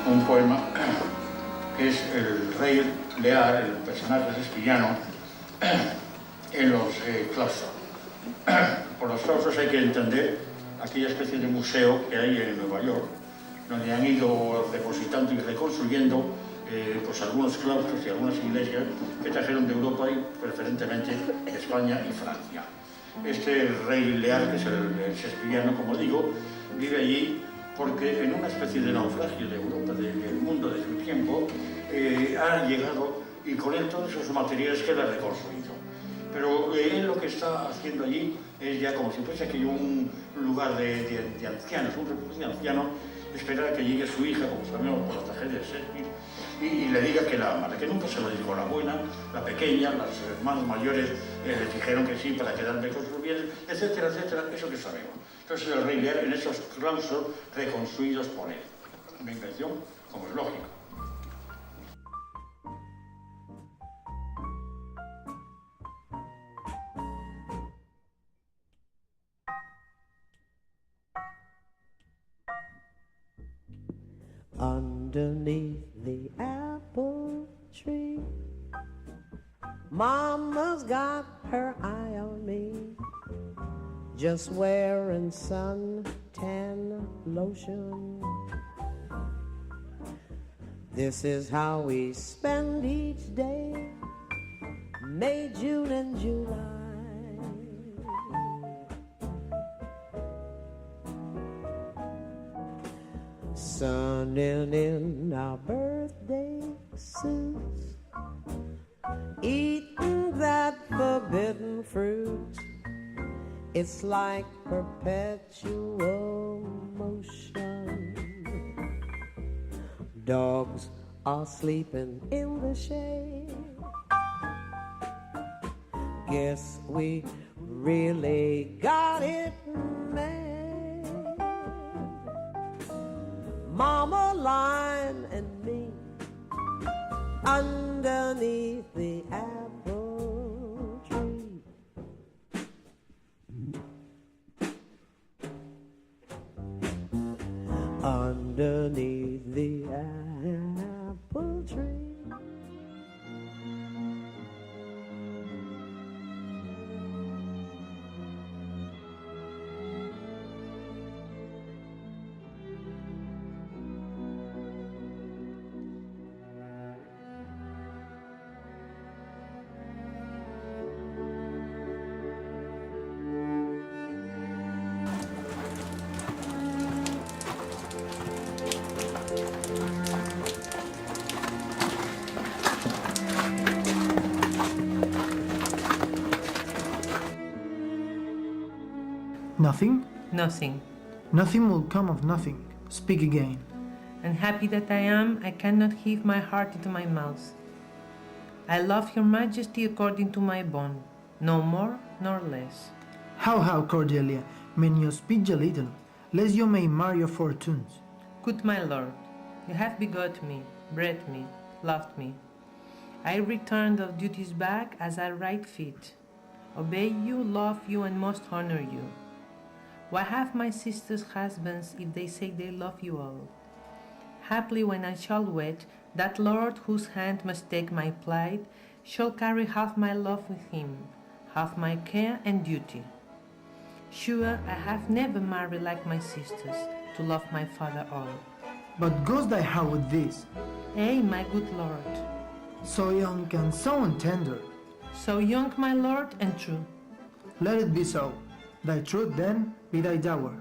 un poema que es el rey Lear, el personaje sespillano, en los claustros. Por los claustros hay que entender aquella especie de museo que hay en Nueva York, donde han ido depositando y reconstruyendo pues algunos claustros y algunas iglesias que trajeron de Europa y preferentemente de España y Francia. Este rey Lear, que es el sespillano, como digo, vive allí porque en una especie de naufragio de Europa, del mundo de su tiempo, ha llegado y con él todos esos materiales que él ha reconstruido. Pero él lo que está haciendo allí es ya como si fuese aquello un lugar de ancianos, un refugio de ancianos, esperar a que llegue su hija, como sabemos por la tragedia de Shakespeare, y le diga que la ama, que nunca se lo dijo la buena, la pequeña, las hermanos mayores les dijeron que sí para quedarme con sus bienes, etcétera, etcétera, eso que sabemos. Entonces el rey Lear en esos claustros reconstruidos por él. Una invención, como es lógico. Underneath the apple tree, Mama's got her eye on me, just wearing suntan lotion. This is how we spend each day, May, June, and July. Sunning in our birthday suits, eating that forbidden fruit. It's like perpetual motion. Dogs are sleeping in the shade. Guess we really got it made. Mama, Lion, and me underneath the apple tree. Underneath the apple tree. Nothing? Nothing. Nothing will come of nothing. Speak again. Unhappy that I am, I cannot heave my heart into my mouth. I love your majesty according to my bond, no more nor less. How, Cordelia, may you speak a little, lest you may mar your fortunes. Good my lord, you have begot me, bred me, loved me. I returned of duties back as I right fit. Obey you, love you, and most honor you. Why have my sisters husbands if they say they love you all? Haply when I shall wed, that lord whose hand must take my plight shall carry half my love with him, half my care and duty. Sure, I have never married like my sisters, to love my father all. But goes thy heart with this? Ay, my good lord. So young and so tender. So young, my lord, and true. Let it be so. Thy truth, then, be thy dower.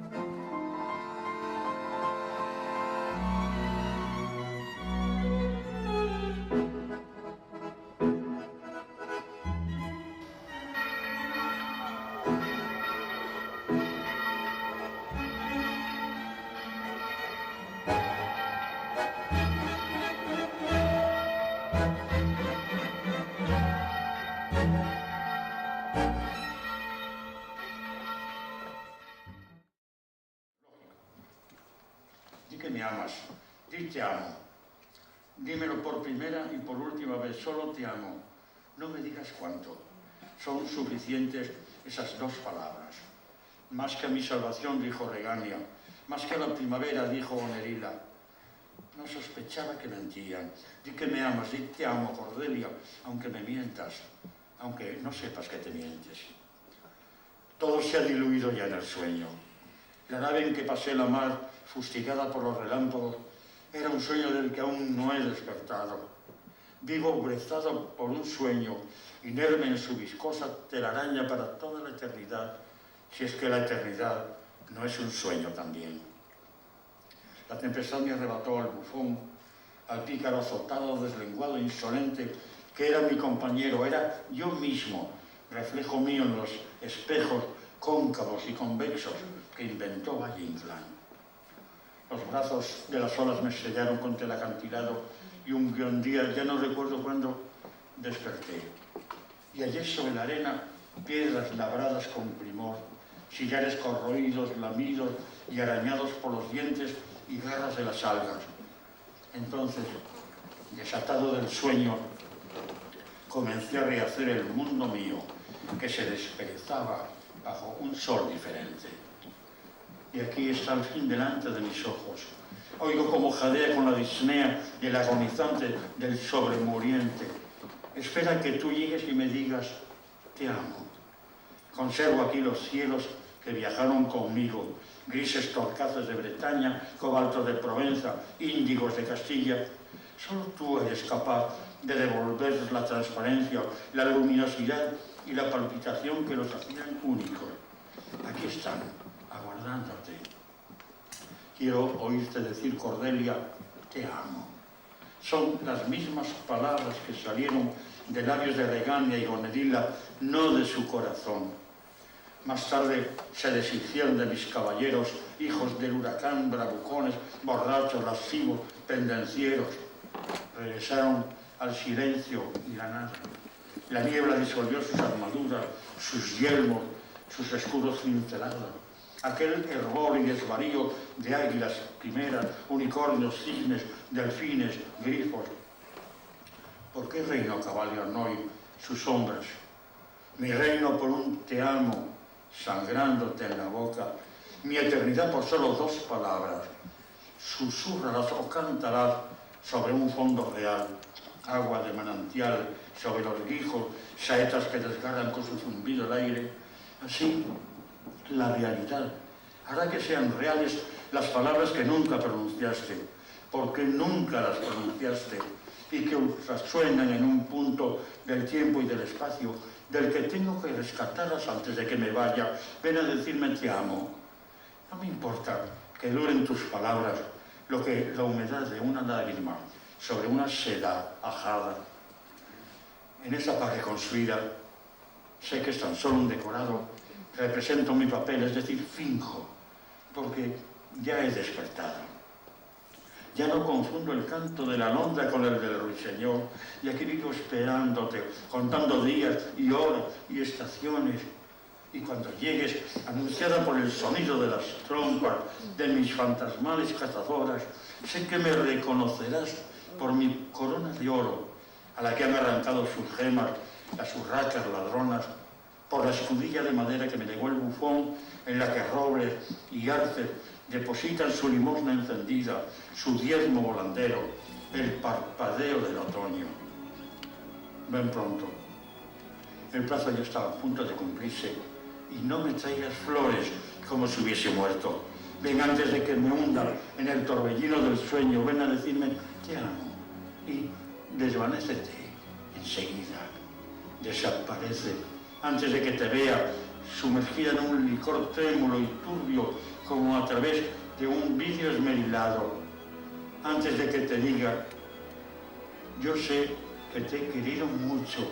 Di que me amas, di te amo. Dímelo por primera y por última vez, solo te amo. No me digas cuánto. Son suficientes esas dos palabras. Más que a mi salvación, dijo Regania. Más que a la primavera, dijo Onerila. No sospechaba que mentían. Di que me amas, di te amo, Cordelia, aunque me mientas, aunque no sepas que te mientes. Todo se ha diluido ya en el sueño. La nave en que pasé la mar, fustigada por los relámpagos, era un sueño del que aún no he despertado. Vivo brezado por un sueño, inerme en su viscosa telaraña para toda la eternidad, si es que la eternidad no es un sueño también. La tempestad me arrebató al bufón, al pícaro azotado, deslenguado, insolente, que era mi compañero, era yo mismo, reflejo mío en los espejos cóncavos y convexos que inventó Valle Inclán. Los brazos de las olas me sellaron contra el acantilado y un gran día, ya no recuerdo cuándo, desperté. Y hallé sobre la arena piedras labradas con primor, sillares corroídos, lamidos y arañados por los dientes y garras de las algas. Entonces, desatado del sueño, comencé a rehacer el mundo mío, que se desperezaba bajo un sol diferente. Y aquí está el fin delante de mis ojos. Oigo como jadea con la disnea del agonizante, del sobremuriente. Espera que tú llegues y me digas, te amo. Conservo aquí los cielos que viajaron conmigo, grises torcaces de Bretaña, cobalto de Provenza, índigos de Castilla. Solo tú eres capaz de devolver la transparencia, la luminosidad y la palpitación que los hacían únicos. Aquí están, aguardándote. Quiero oírte decir, Cordelia, te amo. Son las mismas palabras que salieron de labios de Regania y Gonedilla, no de su corazón. Más tarde se deshicieron de mis caballeros, hijos del huracán, bravucones, borrachos, lascivos, pendencieros. Regresaron al silencio y la nada. La niebla disolvió sus armaduras, sus yelmos, sus escudos cincelados. Aquel hervor y desvarío de águilas, quimeras, unicornios, cisnes, delfines, grifos. ¿Por qué reino cabalgan hoy sus sombras? Mi reino por un te amo, sangrándote en la boca. Mi eternidad por solo dos palabras. Susúrralas o cántalas sobre un fondo real. Agua de manantial sobre los guijos, saetas que desgarran con su zumbido el aire. Así, la realidad hará que sean reales las palabras que nunca pronunciaste, porque nunca las pronunciaste, y que resuenan en un punto del tiempo y del espacio, del que tengo que rescatarlas antes de que me vaya. Ven a decirme te amo. No me importa que duren tus palabras lo que la humedad de una lágrima sobre una seda ajada. En esa pared construida, sé que es tan solo un decorado, represento mi papel, es decir, finjo, porque ya he despertado. Ya no confundo el canto de la alondra con el del ruiseñor, y aquí vivo esperándote, contando días y horas y estaciones. Y cuando llegues, anunciada por el sonido de las trompas de mis fantasmales cazadoras, sé que me reconocerás por mi corona de oro, a la que han arrancado sus gemas las urracas ladronas, por la escudilla de madera que me legó el bufón, en la que robles y arces depositan su limosna encendida, su diezmo volandero, el parpadeo del otoño. Ven pronto. El plazo ya estaba a punto de cumplirse, y no me traigas flores como si hubiese muerto. Ven antes de que me hunda en el torbellino del sueño, ven a decirme te amo, y desvanécete enseguida, desaparece antes de que te vea sumergida en un licor trémulo y turbio como a través de un vidrio esmerilado, antes de que te diga yo sé que te he querido mucho,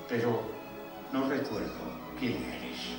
pero no recuerdo quién eres.